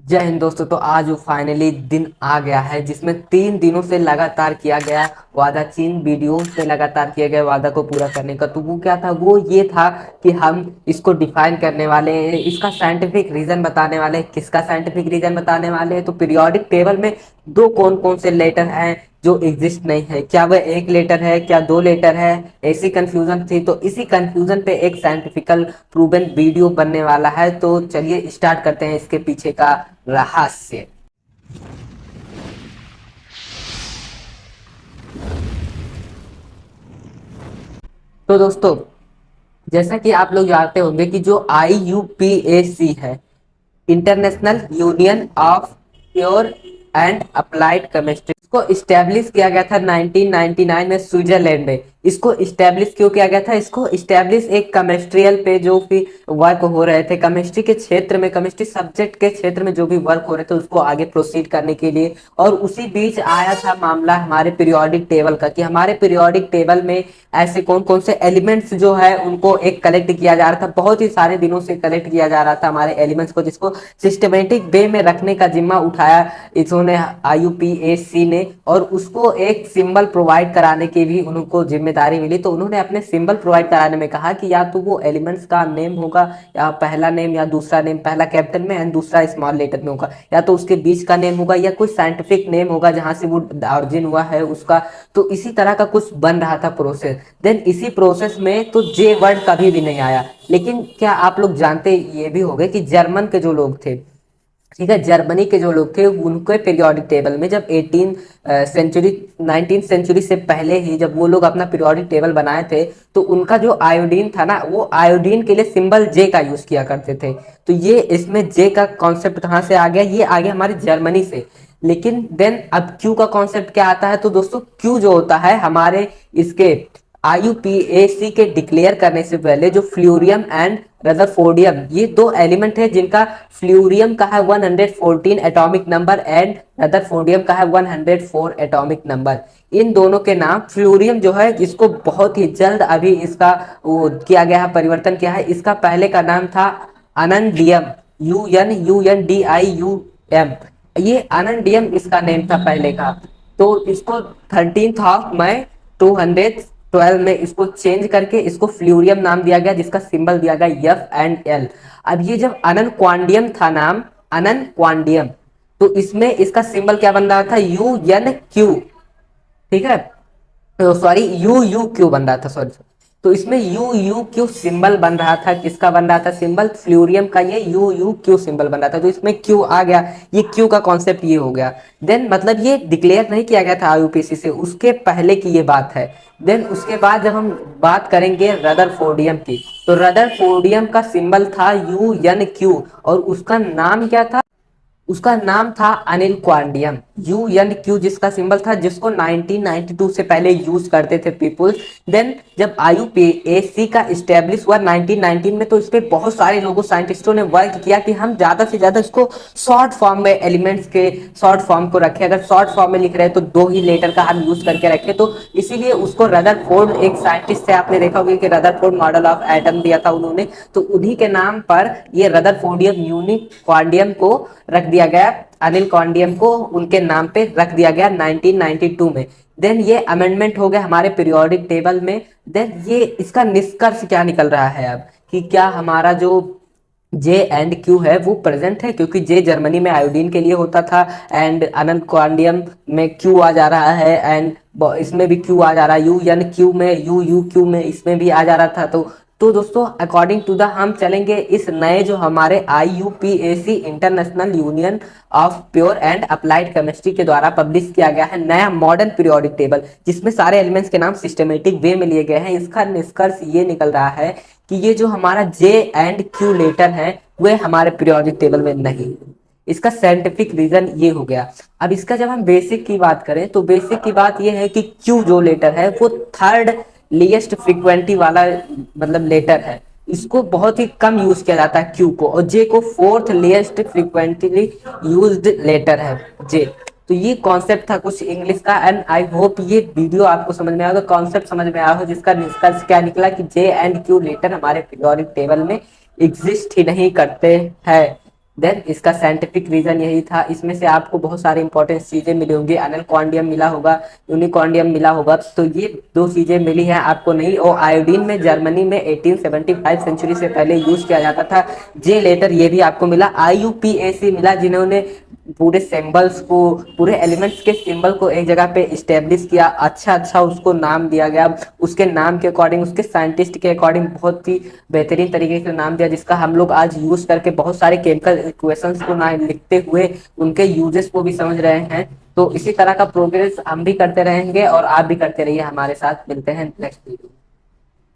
जय हिंद दोस्तों। तो आज वो फाइनली दिन आ गया है जिसमें 3 दिनों से लगातार किया गया वादा, 3 वीडियो से लगातार किया गया वादा को पूरा करने का। तो वो क्या था? वो ये था कि हम इसको डिफाइन करने वाले हैं, इसका साइंटिफिक रीजन बताने वाले हैं। किसका साइंटिफिक रीजन बताने वाले हैं? तो पीरियोडिक टेबल में दो कौन कौन से लेटर हैं जो एग्जिस्ट नहीं है, क्या वह एक लेटर है, क्या दो लेटर है, ऐसी कंफ्यूजन थी। तो इसी कंफ्यूजन पे एक साइंटिफिकल प्रूवन वीडियो बनने वाला है। तो चलिए स्टार्ट करते हैं इसके पीछे का रहस्य। तो दोस्तों, जैसा कि आप लोग जानते होंगे कि जो IUPAC है, international union of pure and applied chemistry, इसको इस्टेब्लिश किया गया था 1999 में स्विट्जरलैंड में। इसको इस्टेब्लिश क्यों किया गया था? इसको इस्टेब्लिश एक केमिस्ट्रियल पे जो भी वर्क हो रहे थे, केमिस्ट्री के क्षेत्र में, केमिस्ट्री सब्जेक्ट के क्षेत्र में जो भी वर्क हो रहे थे उसको आगे प्रोसीड करने के लिए। और उसी बीच आया था मामला हमारे पीरियोडिक टेबल का कि हमारे पीरियोडिक टेबल में ऐसे कौन कौन से एलिमेंट्स जो है उनको एक कलेक्ट किया जा रहा था। बहुत ही सारे दिनों से कलेक्ट किया जा रहा था हमारे एलिमेंट्स को, जिसको सिस्टमेटिक वे में रखने का जिम्मा उठाया इन्होंने, IUPAC ने। और उसको एक सिंबल प्रोवाइड कराने की भी उनको जिम्मेदारी मिली। तो उन्होंने अपने सिंबल प्रोवाइड कराने में कहा कि या तो वो एलिमेंट्स का नेम होगा, या पहला नेम या दूसरा नेम, पहला कैपिटल में एंड दूसरा स्मॉल लेटर में होगा, या तो उसके बीच का नेम होगा, या कोई साइंटिफिक नेम होगा जहां से वो ऑरिजिन हुआ है उसका। तो इसी तरह का कुछ बन रहा था प्रोसेस। देन इसी प्रोसेस में तो जे वर्ड कभी भी नहीं आया। लेकिन क्या आप लोग जानते ये भी होंगे कि जर्मन के जो लोग थे, ठीक है, जर्मनी के जो लोग थे, उनके पीरियोडिक टेबल में जब 18 सेंचुरी 19 सेंचुरी से पहले ही जब वो लोग अपना पीरियोडिक टेबल बनाए थे, तो उनका जो आयोडीन था ना, वो आयोडीन के लिए सिंबल जे का यूज किया करते थे। तो ये इसमें जे का कॉन्सेप्ट कहाँ से आ गया? ये आ गया हमारे जर्मनी से। लेकिन देन अब क्यू का कॉन्सेप्ट क्या आता है? तो दोस्तों, क्यू जो होता है हमारे इसके IUPAC के डिक्लेयर करने से पहले जो फ्लूरियम एंड रदरफोर्डियम, ये दो एलिमेंट है जिनका फ्लूरियम का है 114 एटॉमिक नंबर एंड रदरफोर्डियम का है 104 एटॉमिक नंबर। इन दोनों के नाम, फ्लूरियम जो है जिसको बहुत ही जल्द अभी इसका वो किया गया है, परिवर्तन किया है। इसका पहले का नाम था अनंडियम, UNUNDIUM। ये अनंडियम इसका नेम था पहले का। तो इसको 13 मई 212 में इसको चेंज करके इसको फ्लूरियम नाम दिया गया, जिसका सिंबल दिया गया F&L। अब ये जब अनन क्वांडियम था नाम, अनन क्वांडियम, तो इसमें इसका सिंबल क्या बन रहा था? UNQ, ठीक है, तो सॉरी UUQ बन रहा था, सॉरी। तो इसमें UUQ सिंबल बन रहा था। किसका बन रहा था सिंबल? फ्लूरियम का ये UUQ सिंबल बन रहा था। तो इसमें Q आ गया, ये Q का कॉन्सेप्ट ये हो गया। देन मतलब ये डिक्लेयर नहीं किया गया था IUPAC से, उसके पहले की ये बात है। देन उसके बाद जब हम बात करेंगे रदरफोर्डियम की, तो रदरफोर्डियम का सिंबल था UNQ, और उसका नाम क्या था? उसका नाम था अनिल क्वांडियम। UNQ जिसका सिंबल था, जिसको 1992 से पहले यूज करते थे पीपुल्स। देन जब IUPAC का स्टेब्लिश हुआ 1919 में, तो इस पे बहुत सारे लोगों, साइंटिस्टों ने वर्क किया कि हम ज्यादा से ज्यादा इसको शॉर्ट फॉर्म में, एलिमेंट्स के शॉर्ट फॉर्म को रखें। अगर शॉर्ट फॉर्म में लिख रहे हैं तो दो ही लेटर का हम यूज करके रखें। तो इसीलिए उसको रदरफोर्ड, एक साइंटिस्ट थे, आपने देखा होगा कि रदरफोर्ड मॉडल ऑफ एटम दिया था उन्होंने, तो उन्हीं के नाम पर ये रदरफोर्डियम यूनिक क्वांडियम को रख दिया गया, अनिल क्वांडियम को उनके नाम पे रख दिया गया 1992 में। देन ये अमेंडमेंट हो गया हमारे पीरियोडिक टेबल में। देन ये इसका निष्कर्ष क्या निकल रहा है अब, कि क्या हमारा जो जे एंड क्यू है वो प्रेजेंट है, क्योंकि जे जर्मनी में आयोडीन के लिए होता था, एंड अनंत क्वांडियम में क्यू आ जा रहा है, एंड इसमें भी क्यू आ जा रहा है, UNQ में, UUQ में, इसमें भी आ जा रहा था। तो दोस्तों, अकॉर्डिंग टू द हम चलेंगे इस नए जो हमारे IUPAC, international union of pure and applied chemistry के द्वारा पब्लिश किया गया है नया मॉडर्न पीरियोडिक टेबल, जिसमें सारे एलिमेंट्स के नाम सिस्टमेटिक वे में लिए गए हैं। इसका निष्कर्ष ये निकल रहा है कि ये जो हमारा जे एंड क्यू लेटर है वे हमारे पीरियोडिक टेबल में नहीं। इसका साइंटिफिक रीजन ये हो गया। अब इसका जब हम बेसिक की बात करें, तो बेसिक की बात ये है कि क्यू जो लेटर है वो थर्ड लीस्ट फ्रीक्वेंटी वाला मतलब लेटर है। इसको बहुत ही कम यूज किया जाता है क्यू को, और जे को fourth least frequently used letter है जे। तो ये कॉन्सेप्ट था कुछ इंग्लिश का, एंड आई होप ये वीडियो आपको समझ में आया होगा, कॉन्सेप्ट समझ में आया हो, जिसका निष्कर्ष क्या निकला कि जे एंड क्यू लेटर हमारे पीरियोडिक टेबल में एग्जिस्ट ही नहीं करते हैं। देन इसका साइंटिफिक रीजन यही था। इसमें से आपको बहुत सारी इंपॉर्टेंट चीजें मिली होंगी, अनलकॉन्डियम मिला होगा, यूनिकॉन्डियम मिला होगा, तो ये दो चीजें मिली हैं आपको नहीं। और आयोडीन में जर्मनी में 1875 सेंचुरी से पहले यूज किया जाता था। जे लेटर ये भी आपको मिला, IUPAC मिला, जिन्होंने पूरे सिंबल्स को, पूरे एलिमेंट्स के सिंबल को एक जगह पे इस्टेब्लिश किया, अच्छा अच्छा उसको नाम दिया गया, उसके नाम के अकॉर्डिंग, उसके साइंटिस्ट के अकॉर्डिंग बहुत ही बेहतरीन तरीके से नाम दिया, जिसका हम लोग आज यूज करके बहुत सारे केमिकल इक्वेशंस को ना लिखते हुए उनके यूजेस को भी समझ रहे हैं। तो इसी तरह का प्रोग्रेस हम भी करते रहेंगे और आप भी करते रहिए हमारे साथ। मिलते हैं नेक्स्ट वीडियो।